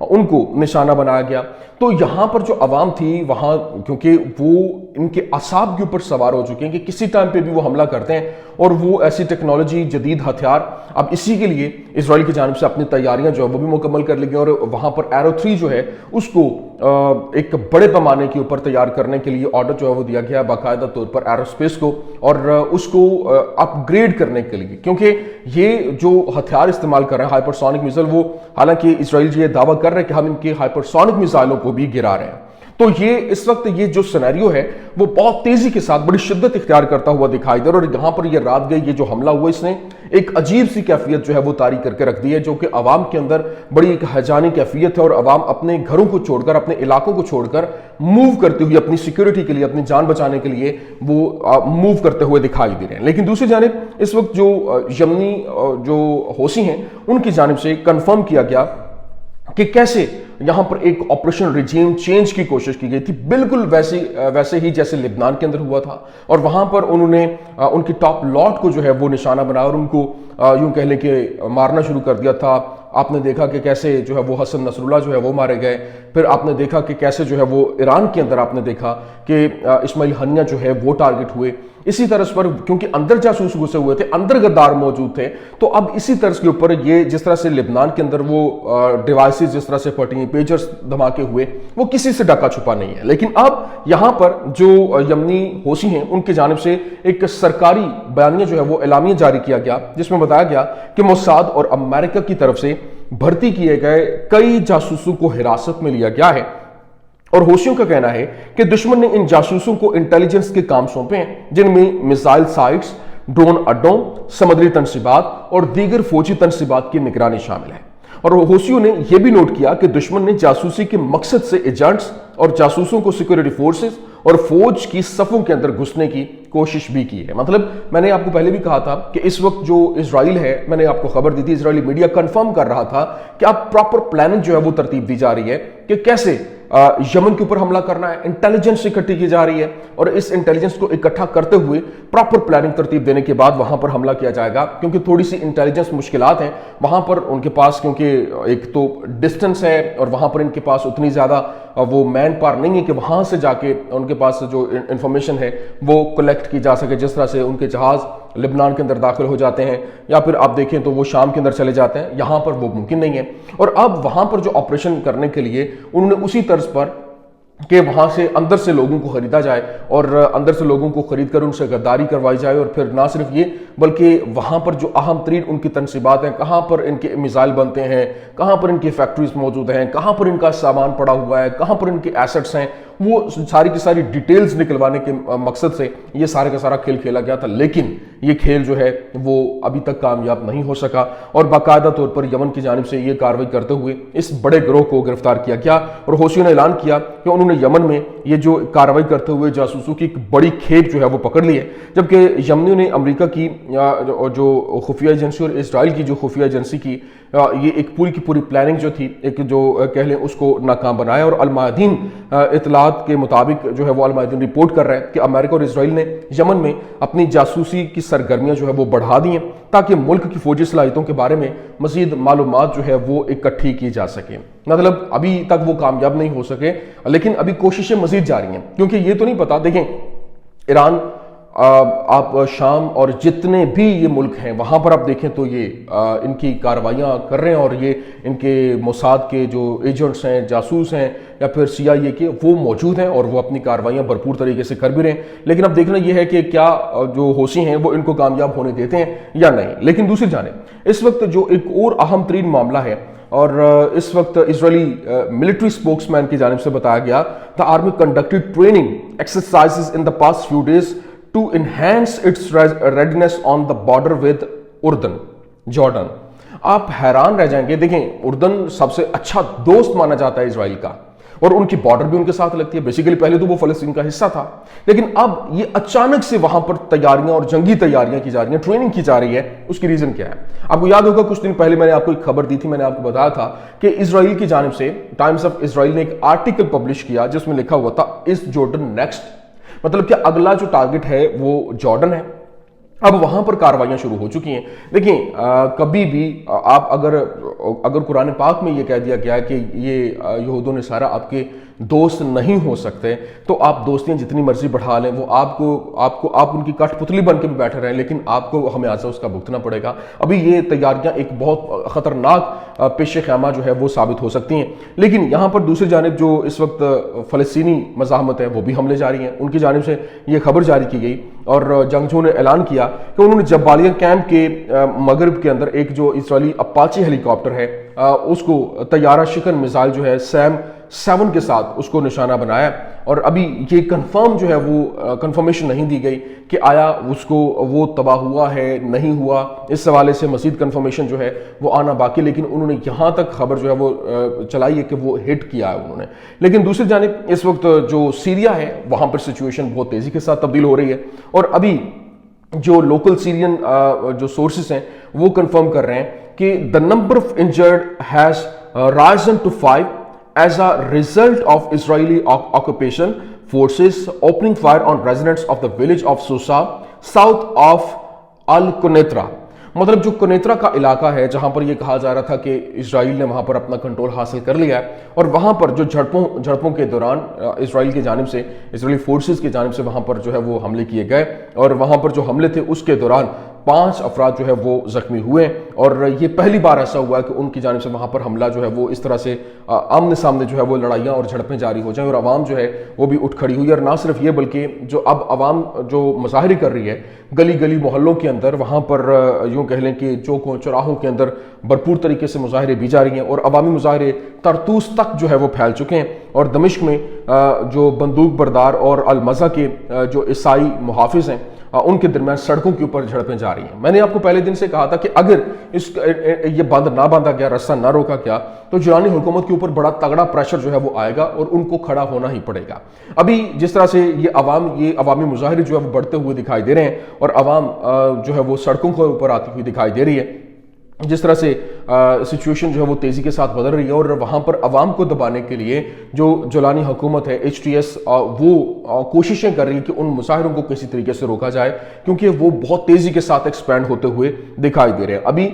ان کو نشانہ بنایا گیا. تو یہاں پر جو عوام تھی وہاں، کیونکہ وہ ان کے اعصاب کے اوپر سوار ہو چکے ہیں کہ کسی ٹائم پہ بھی وہ حملہ کرتے ہیں، اور وہ ایسی ٹیکنالوجی، جدید ہتھیار، اب اسی کے لیے اسرائیل کی جانب سے اپنی تیاریاں جو ہے وہ بھی مکمل کر لی گئی، اور وہاں پر ایرو 3 جو ہے اس کو ایک بڑے پیمانے کے اوپر تیار کرنے کے لیے آرڈر جو ہے وہ دیا گیا باقاعدہ طور پر ایرو اسپیس کو، اور اس کو اپ گریڈ کرنے کے لیے، کیونکہ یہ جو ہتھیار استعمال کر رہے ہیں ہائپر سونک میزائل، وہ حالانکہ اسرائیل یہ دعویٰ کر رہے ہیں کہ ہم ان کے ہائپر سونک میزائلوں کو بھی گرا رہے ہیں. تو یہ اس وقت یہ جو سینیریو ہے وہ بہت تیزی کے ساتھ بڑی شدت اختیار کرتا ہوا دکھائی دے رہا ہے، اور یہاں پر یہ رات گئی، یہ جو حملہ ہوا اس نے ایک عجیب سی کیفیت جو ہے وہ طاری کر کے رکھ دی ہے، جو کہ عوام کے اندر بڑی ایک ہیجانی کیفیت ہے، اور عوام اپنے گھروں کو چھوڑ کر، اپنے علاقوں کو چھوڑ کر موو کرتے ہوئے اپنی سیکیورٹی کے لیے، اپنی جان بچانے کے لیے وہ موو کرتے ہوئے دکھائی دے رہے ہیں. لیکن دوسری جانب اس وقت جو یمنی جو حوثی ہیں ان کی جانب سے کنفرم کیا گیا کہ کیسے یہاں پر ایک آپریشن ریجیم چینج کی کوشش کی گئی تھی، بالکل ویسے ہی جیسے لبنان کے اندر ہوا تھا، اور وہاں پر انہوں نے ان کی ٹاپ لاٹ کو جو ہے وہ نشانہ بنایا اور ان کو یوں کہہ لیں کہ مارنا شروع کر دیا تھا. آپ نے دیکھا کہ کیسے جو ہے وہ حسن نصر اللہ جو ہے وہ مارے گئے، پھر آپ نے دیکھا کہ کیسے جو ہے وہ ایران کے اندر آپ نے دیکھا کہ اسماعیل ہنیہ جو ہے وہ ٹارگٹ ہوئے. اسی طرز پر کیونکہ اندر جاسوس گھسے ہوئے تھے، اندر غدار موجود تھے، تو اب اسی طرز کے اوپر یہ جس طرح سے لبنان کے اندر وہ ڈیوائسز جس طرح سے پھٹی، پیجرز دھماکے ہوئے، وہ کسی سے ڈھکا چھپا نہیں ہے. لیکن اب یہاں پر جو یمنی حوثی ہیں ان کی جانب سے ایک سرکاری بیانیہ جو ہے وہ اعلامیہ جاری کیا گیا، جس میں بتایا گیا کہ موساد اور امریکہ کی طرف سے بھرتی کیے گئے کئی جاسوسوں کو حراست میں لیا گیا ہے، اور حوثیوں کا کہنا ہے کہ دشمن نے ان جاسوسوں کو انٹیلیجنس کے کام سونپے ہیں، جن میں میزائل سائٹس، ڈرون اڈوں، سمندری تنصیبات اور دیگر فوجی تنصیبات کی نگرانی شامل ہے. اور حوثیوں نے یہ بھی نوٹ کیا کہ دشمن نے جاسوسی کے مقصد سے ایجنٹس اور جاسوسوں کو سیکورٹی فورسز اور فوج کی صفوں کے اندر گھسنے کی کوشش بھی کی ہے. مطلب میں نے آپ کو پہلے بھی کہا تھا کہ اس وقت جو اسرائیل ہے، میں نے آپ کو خبر دی تھی، اسرائیلی میڈیا کنفرم کر رہا تھا کہ اب پراپر پلاننگ جو ہے وہ ترتیب دی جا رہی ہے کہ کیسے یمن کے اوپر حملہ کرنا ہے، انٹیلیجنس اکٹھی کی جا رہی ہے، اور اس انٹیلیجنس کو اکٹھا کرتے ہوئے پراپر پلاننگ ترتیب دینے کے بعد وہاں پر حملہ کیا جائے گا. کیونکہ تھوڑی سی انٹیلیجنس مشکلات ہیں وہاں پر ان کے پاس، کیونکہ ایک تو ڈسٹنس ہے، اور وہاں پر ان کے پاس اتنی زیادہ وہ مین پاور نہیں ہے کہ وہاں سے جا کے ان کے پاس جو انفارمیشن ہے وہ کلیکٹ کی جا سکے. جس طرح سے ان کے جہاز لبنان کے اندر داخل ہو جاتے ہیں، یا پھر آپ دیکھیں تو وہ شام کے اندر چلے جاتے ہیں، یہاں پر وہ ممکن نہیں ہے. اور اب وہاں پر جو آپریشن کرنے کے لیے انہوں نے اسی طرز پر کہ وہاں سے اندر سے لوگوں کو خریدا جائے، اور اندر سے لوگوں کو خرید کر ان سے غداری کروائی جائے، اور پھر نہ صرف یہ بلکہ وہاں پر جو اہم ترین ان کی تنصیبات ہیں، کہاں پر ان کے میزائل بنتے ہیں، کہاں پر ان کی فیکٹریز موجود ہیں، کہاں پر ان کا سامان پڑا ہوا ہے، کہاں پر ان کے ایسٹس ہیں، وہ ساری کی ساری ڈیٹیلز نکلوانے کے مقصد سے یہ سارے کا سارا کھیل کھیلا گیا تھا. لیکن یہ کھیل جو ہے وہ ابھی تک کامیاب نہیں ہو سکا، اور باقاعدہ طور پر یمن کی جانب سے یہ کارروائی کرتے ہوئے اس بڑے گروہ کو گرفتار کیا گیا، اور حوثیوں نے اعلان کیا کہ انہوں نے یمن میں یہ جو کارروائی کرتے ہوئے جاسوسوں کی ایک بڑی کھیپ جو ہے وہ پکڑ لی ہے. جبکہ یمنیوں نے امریکہ کی جو خفیہ ایجنسی اور اسرائیل کی جو خفیہ ایجنسی کی یہ ایک پوری کی پوری پلاننگ جو تھی، ایک جو کہہ لیں اس کو ناکام بنایا. اور المعادین اطلاعات کے مطابق جو ہے وہ المعادین رپورٹ کر رہے ہیں کہ امریکہ اور اسرائیل نے یمن میں اپنی جاسوسی کی سرگرمیاں جو ہے وہ بڑھا دی ہیں، تاکہ ملک کی فوجی صلاحیتوں کے بارے میں مزید معلومات جو ہے وہ اکٹھی کی جا سکیں. مطلب ابھی تک وہ کامیاب نہیں ہو سکے، لیکن ابھی کوششیں مزید جاری ہیں، کیونکہ یہ تو نہیں پتا. دیکھیں ایران، آپ شام اور جتنے بھی یہ ملک ہیں وہاں پر آپ دیکھیں تو یہ ان کی کارروائیاں کر رہے ہیں، اور یہ ان کے موساد کے جو ایجنٹس ہیں، جاسوس ہیں، یا پھر CIA کے، وہ موجود ہیں اور وہ اپنی کارروائیاں بھرپور طریقے سے کر بھی رہے ہیں. لیکن اب دیکھنا یہ ہے کہ کیا جو حوثی ہیں وہ ان کو کامیاب ہونے دیتے ہیں یا نہیں. لیکن دوسری جانب اس وقت جو ایک اور اہم ترین معاملہ ہے، اور اس وقت اسرائیلی ملٹری اسپوکس مین کی جانب سے بتایا گیا، the army conducted training exercises in the past few days to enhance its readiness on the border with Jordan. آپ حیران رہ جائیں گے. دیکھیں اردن سب سے اچھا دوست مانا جاتا ہے اسرائیل کا، اور ان کی بارڈر بھی ان کے ساتھ لگتی ہے. بیسیکلی پہلے تو وہ فلسطین کا حصہ تھا، لیکن اب یہ اچانک سے وہاں پر تیاریاں اور جنگی تیاریاں کی جا رہی ہیں، ٹریننگ کی جا رہی ہے. اس کی ریزن کیا ہے؟ آپ کو یاد ہوگا کچھ دن پہلے میں نے آپ کو ایک خبر دی تھی، میں نے آپ کو بتایا تھا کہ اسرائیل کی جانب سے ٹائمز آف اسرائیل نے ایک آرٹیکل پبلش کیا جس میں لکھا ہوا تھا از جارڈن نیکسٹ. مطلب کہ اگلا جو ٹارگٹ ہے وہ جارڈن ہے. اب وہاں پر کارروائیاں شروع ہو چکی ہیں۔ دیکھیں کبھی بھی آپ اگر قرآن پاک میں یہ کہہ دیا گیا کہ یہ یہود و نصارہ آپ کے دوست نہیں ہو سکتے، تو آپ دوستیاں جتنی مرضی بڑھا لیں، وہ آپ ان کی کٹ پتلی بن کے بھی بیٹھے رہیں، لیکن آپ کو خمیازہ اس کا بھگتنا پڑے گا۔ ابھی یہ تیاریاں ایک بہت خطرناک پیش خیمہ جو ہے وہ ثابت ہو سکتی ہیں۔ لیکن یہاں پر دوسری جانب جو اس وقت فلسطینی مزاحمت ہے وہ بھی حملے جاری ہیں۔ ان کی جانب سے یہ خبر جاری کی گئی اور جنگجوؤں نے اعلان کیا کہ انہوں نے جبالیہ کیمپ کے مغرب کے اندر ایک جو اسرائیلی اپاچی ہیلی کاپٹر ہے اس کو طیارہ شکن میزائل جو ہے سیم 7 کے ساتھ اس کو نشانہ بنایا، اور ابھی یہ کنفرم جو ہے وہ کنفرمیشن نہیں دی گئی کہ آیا اس کو وہ تباہ ہوا ہے نہیں ہوا، اس حوالے سے مزید کنفرمیشن جو ہے وہ آنا باقی، لیکن انہوں نے یہاں تک خبر جو ہے وہ چلائی ہے کہ وہ ہٹ کیا ہے انہوں نے۔ لیکن دوسری جانب اس وقت جو سیریا ہے وہاں پر سچویشن بہت تیزی کے ساتھ تبدیل ہو رہی ہے، اور ابھی جو لوکل سیرین جو سورسز ہیں وہ کنفرم کر رہے ہیں کہ the number of injured has risen to 5 as a result of Israeli occupation forces opening fire on residents of the village of Susa south of Al-Quneitra۔ مطلب جو کنیترا کا علاقہ ہے جہاں پر یہ کہا جا رہا تھا کہ اسرائیل نے وہاں پر اپنا کنٹرول حاصل کر لیا ہے، اور وہاں پر جو جھڑپوں کے دوران اسرائیل کی جانب سے اسرائیلی فورسز کی جانب سے وہاں پر جو ہے وہ حملے کیے گئے، اور وہاں پر جو حملے تھے اس کے دوران 5 افراد جو ہے وہ زخمی ہوئے، اور یہ پہلی بار ایسا ہوا ہے کہ ان کی جانب سے وہاں پر حملہ جو ہے وہ اس طرح سے آمنے سامنے جو ہے وہ لڑائیاں اور جھڑپیں جاری ہو جائیں، اور عوام جو ہے وہ بھی اٹھ کھڑی ہوئی۔ اور نہ صرف یہ بلکہ جو اب عوام جو مظاہرے کر رہی ہے گلی گلی محلوں کے اندر، وہاں پر یوں کہہ لیں کہ چوکوں چوراہوں کے اندر بھرپور طریقے سے مظاہرے بھی جاری ہیں، اور عوامی مظاہرے طرطوس تک جو ہے وہ پھیل چکے ہیں، اور دمشق میں جو بندوق بردار اور المزہ کے جو عیسائی محافظ ہیں ان کے درمیان سڑکوں کے اوپر جھڑپیں جاری ہیں۔ میں نے آپ کو پہلے دن سے کہا تھا کہ اگر یہ بند نہ باندھا گیا، رستہ نہ روکا گیا، تو جولانی حکومت کے اوپر بڑا تگڑا پریشر جو ہے وہ آئے گا اور ان کو کھڑا ہونا ہی پڑے گا۔ ابھی جس طرح سے یہ عوامی مظاہرے جو ہے وہ بڑھتے ہوئے دکھائی دے رہے ہیں، اور عوام جو ہے وہ سڑکوں کے اوپر آتی ہوئی دکھائی دے رہی ہے، جس طرح سے سچویشن جو ہے وہ تیزی کے ساتھ بدل رہی ہے، اور وہاں پر عوام کو دبانے کے لیے جو جولانی حکومت ہے HTS وہ کوششیں کر رہی ہے کہ ان مظاہروں کو کسی طریقے سے روکا جائے، کیونکہ وہ بہت تیزی کے ساتھ ایکسپینڈ ہوتے ہوئے دکھائی دے رہے ہیں۔ ابھی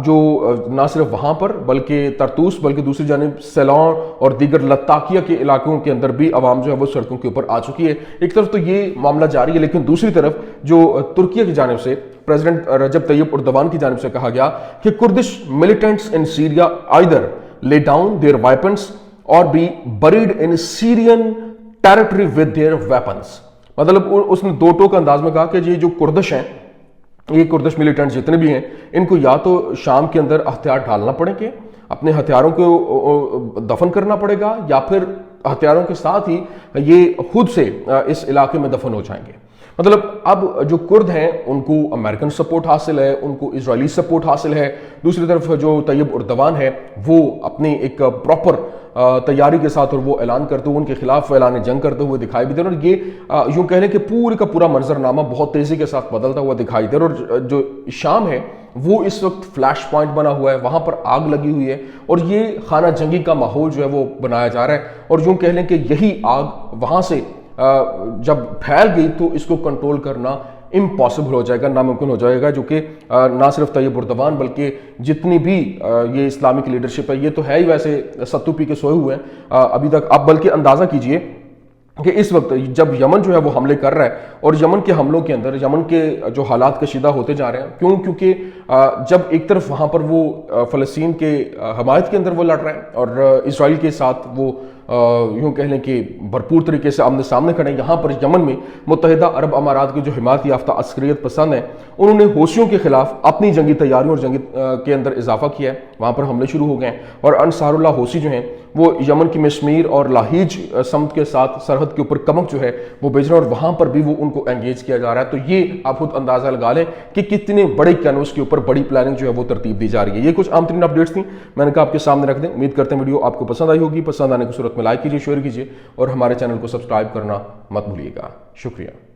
جو نہ صرف وہاں پر بلکہ طرطوس بلکہ دوسری جانب سیلان اور دیگر لتاکیہ کے علاقوں کے اندر بھی عوام جو ہے وہ سڑکوں کے اوپر آ چکی ہے۔ ایک طرف تو یہ معاملہ جاری ہے، لیکن دوسری طرف جو ترکیہ کی جانب سے پریزیڈنٹ رجب طیب اردوان کی جانب سے کہا گیا کہ Kurdish militants in Syria either lay down their weapons or be buried in Syrian territory with their weapons۔ مطلب اس نے دو ٹوک انداز میں کہا کہ یہ جو کردش ہیں، یہ کردش ملیٹنٹس جتنے بھی ہیں، ان کو یا تو شام کے اندر ہتھیار ڈالنا پڑیں گے، اپنے ہتھیاروں کو دفن کرنا پڑے گا، یا پھر ہتھیاروں کے ساتھ ہی یہ خود سے اس علاقے میں دفن ہو جائیں گے۔ مطلب اب جو کرد ہیں ان کو امریکن سپورٹ حاصل ہے، ان کو اسرائیلی سپورٹ حاصل ہے، دوسری طرف جو طیب اردوان ہے وہ اپنی ایک پراپر تیاری کے ساتھ اور وہ اعلان کرتے ہوئے ان کے خلاف اعلان جنگ کرتے ہوئے دکھائی بھی دے رہے، اور یہ یوں کہہ لیں کہ پورے کا پورا منظرنامہ بہت تیزی کے ساتھ بدلتا ہوا دکھائی دے رہا، اور جو شام ہے وہ اس وقت فلیش پوائنٹ بنا ہوا ہے، وہاں پر آگ لگی ہوئی ہے، اور یہ خانہ جنگی کا ماحول جو ہے وہ بنایا جا رہا ہے، اور یوں کہہ لیں کہ یہی آگ وہاں سے جب پھیل گئی تو اس کو کنٹرول کرنا امپاسبل ہو جائے گا، ناممکن ہو جائے گا، جو کہ نہ صرف طیب اردوان بلکہ جتنی بھی یہ اسلامک لیڈرشپ ہے، یہ تو ہے ہی ویسے ستو پی کے سوئے ہوئے ہیں ابھی تک۔ آپ بلکہ اندازہ کیجئے کہ اس وقت جب یمن جو ہے وہ حملے کر رہا ہے، اور یمن کے حملوں کے اندر یمن کے جو حالات کشیدہ ہوتے جا رہے ہیں، کیونکہ جب ایک طرف وہاں پر وہ فلسطین کے حمایت کے اندر وہ لڑ رہے ہیں، اور اسرائیل کے ساتھ وہ یوں کہہ لیں کہ بھرپور طریقے سے آمنے سامنے کھڑے ہیں، یہاں پر یمن میں متحدہ عرب امارات کے جو حمایت یافتہ عسکریت پسند ہیں، انہوں نے حوثیوں کے خلاف اپنی جنگی تیاریوں اور جنگی کے اندر اضافہ کیا ہے، وہاں پر حملے شروع ہو گئے ہیں، اور انصار اللہ حوثی جو ہیں وہ یمن کی مسمیر اور لاہیج سمت کے ساتھ سرحد کے اوپر کمک جو ہے وہ بھیج رہے ہیں، اور وہاں پر بھی وہ ان کو انگیج کیا جا رہا ہے۔ تو یہ آپ خود اندازہ لگا لیں کہ کتنے بڑے کینوس کے اوپر بڑی پلاننگ جو ہے وہ ترتیب دی جا رہی ہے۔ یہ کچھ عام ترین اپڈیٹس تھیں، میں نے کہا آپ کے سامنے رکھ دیں۔ امید کرتے ہیں ویڈیو آپ کو پسند آئی ہوگی، پسند آنے کی صورت میں لائک کیجیے، شیئر کیجیے، اور ہمارے چینل کو سبسکرائب کرنا مت بھولیے گا۔ شکریہ۔